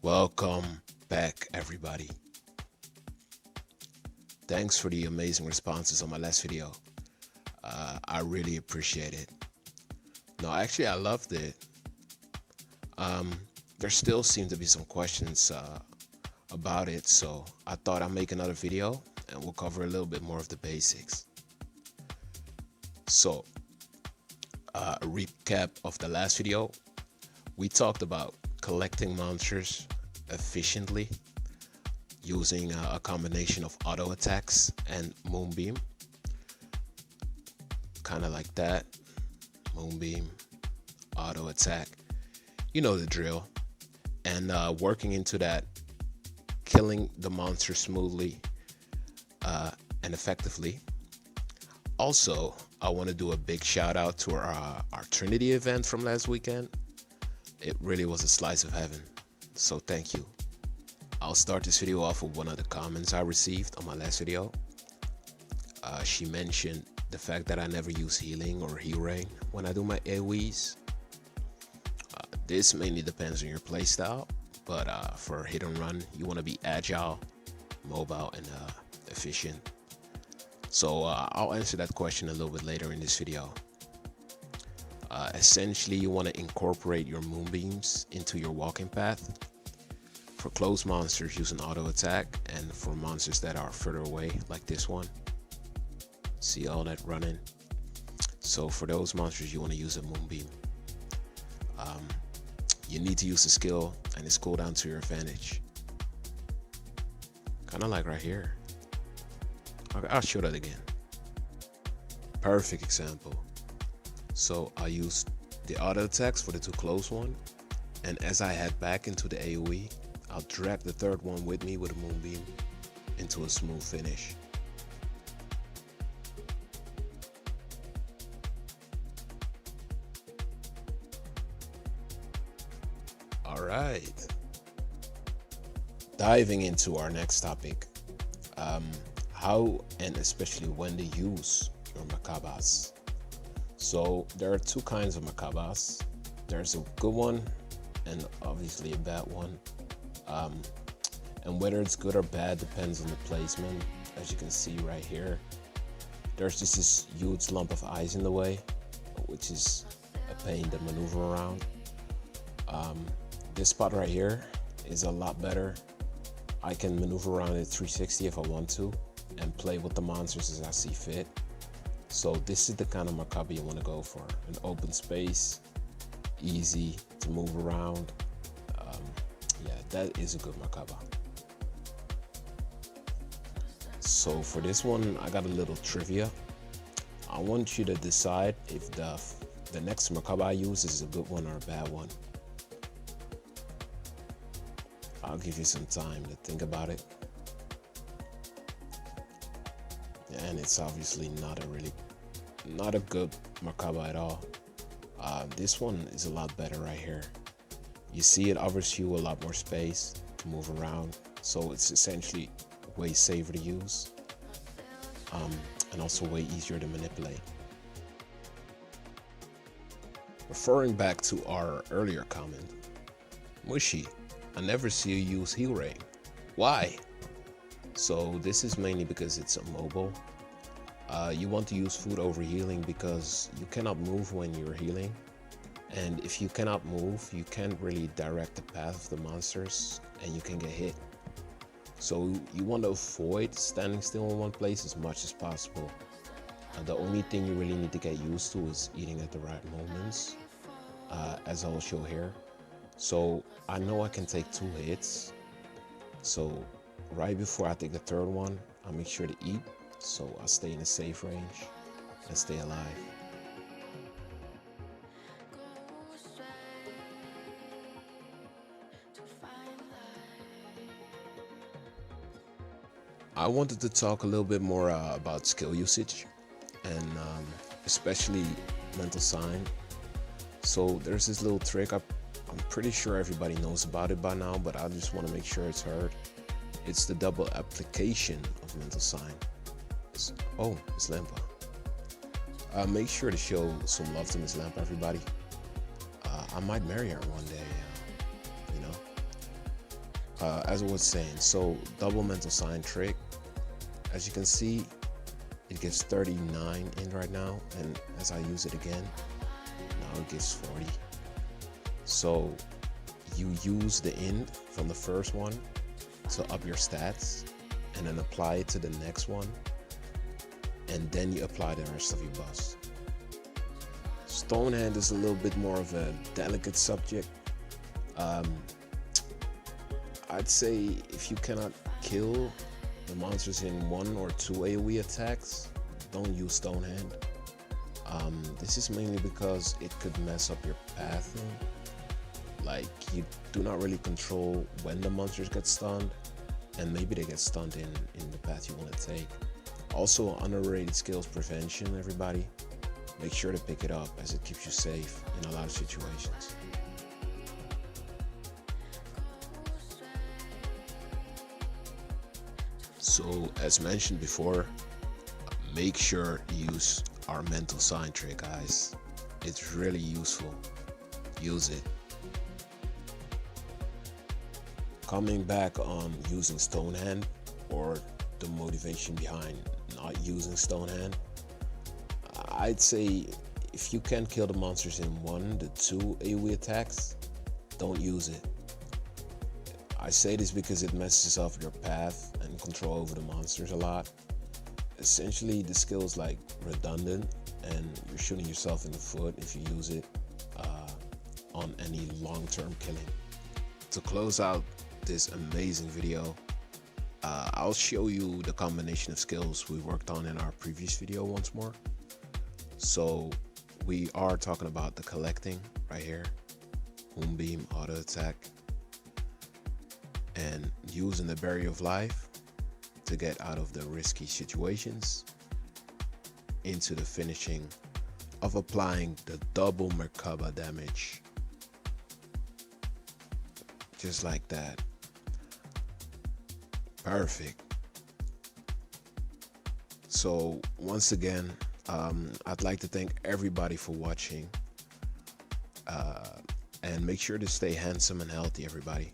Welcome back, everybody. Thanks for the amazing responses on my last video. I really appreciate it. No, actually, I loved it. There still seem to be some questions about it, so I thought I'd make another video and we'll cover a little bit more of the basics. So, a recap of the last video. We talked about collecting monsters efficiently using a combination of auto attacks and moonbeam, kind of like that. Moonbeam, auto attack, you know the drill. And working into that, killing the monster smoothly and effectively. Also, I want to do a big shout out to our Trinity event from last weekend. It really was a slice of heaven, so thank you. I'll start this video off with one of the comments I received on my last video. She mentioned the fact that I never use healing or heal ring when I do my AoEs. This mainly depends on your playstyle, but for hit and run, you want to be agile, mobile, and efficient. So I'll answer that question a little bit later in this video. Essentially, you want to incorporate your moonbeams into your walking path. For close monsters, use an auto attack, and for monsters that are further away, like this one, see all that running. So for those monsters, you want to use a moonbeam. You need to use the skill and its cooldown to your advantage. Kind of like right here. Okay, I'll show that again. Perfect example. So I use the auto attacks for the two close one, and as I head back into the AoE, I'll drag the third one with me with a moonbeam into a smooth finish. Alright, diving into our next topic, how and especially when to use your Merkabas. So there are two kinds of Merkabas. There's a good one and obviously a bad one. And whether it's good or bad depends on the placement. As you can see right here, there's just this huge lump of ice in the way, which is a pain to maneuver around. This spot right here is a lot better. I can maneuver around it 360 if I want to and play with the monsters as I see fit. So this is the kind of Merkaba you want to go for. An open space, easy to move around. Yeah, that is a good Merkaba. So for this one, I got a little trivia. I want you to decide if the next Merkaba I use is a good one or a bad one. I'll give you some time to think about it. And it's obviously not a good Merkaba at all. This one is a lot better right here. You see, it offers you a lot more space to move around, so it's essentially way safer to use, and also way easier to manipulate. Referring back to our earlier comment, Mushy, I never see you use heal ring. Why? So this is mainly because it's a mobile. You want to use food over healing because you cannot move when you're healing. And if you cannot move, you can't really direct the path of the monsters and you can get hit. So you want to avoid standing still in one place as much as possible. And the only thing you really need to get used to is eating at the right moments, as I'll show here. So I know I can take 2 hits. So right before I take the third one, I'll make sure to eat, so I'll stay in a safe range and stay alive. I wanted to talk a little bit more about skill usage and especially mental sign. So there's this little trick, I'm pretty sure everybody knows about it by now, but I just want to make sure it's heard. It's the double application of mental sign. It's Lampa. Make sure to show some love to Miss Lampa, everybody. I might marry her one day, you know. As I was saying, so double mental sign trick, as you can see, it gives 39 in right now, and as I use it again, now it gives 40. So you use the end from the first one to up your stats, and then apply it to the next one, and then you apply the rest of your buffs. Stonehand is a little bit more of a delicate subject. I'd say if you cannot kill the monsters in 1 or 2 AoE attacks, don't use Stonehand. This is mainly because it could mess up your pathing. Like, you do not really control when the monsters get stunned, and maybe they get stunned in the path you want to take. Also, underrated skill is prevention, everybody. Make sure to pick it up as it keeps you safe in a lot of situations. So, as mentioned before, make sure you use our mental sign trick, guys. It's really useful. Use it. Coming back on using Stonehand, or the motivation behind not using Stonehand, I'd say if you can kill the monsters in 1 to 2 AoE attacks, don't use it. I say this because it messes up your path and control over the monsters a lot. Essentially, the skill is like redundant, and you're shooting yourself in the foot if you use it on any long-term killing. To close out this amazing video, I'll show you the combination of skills we worked on in our previous video once more. So we are talking about the collecting right here, Moonbeam, auto attack, and using the Berry of Life to get out of the risky situations, into the finishing of applying the double Merkaba damage. Just like that. Perfect. So once again, I'd like to thank everybody for watching, and make sure to stay handsome and healthy, everybody.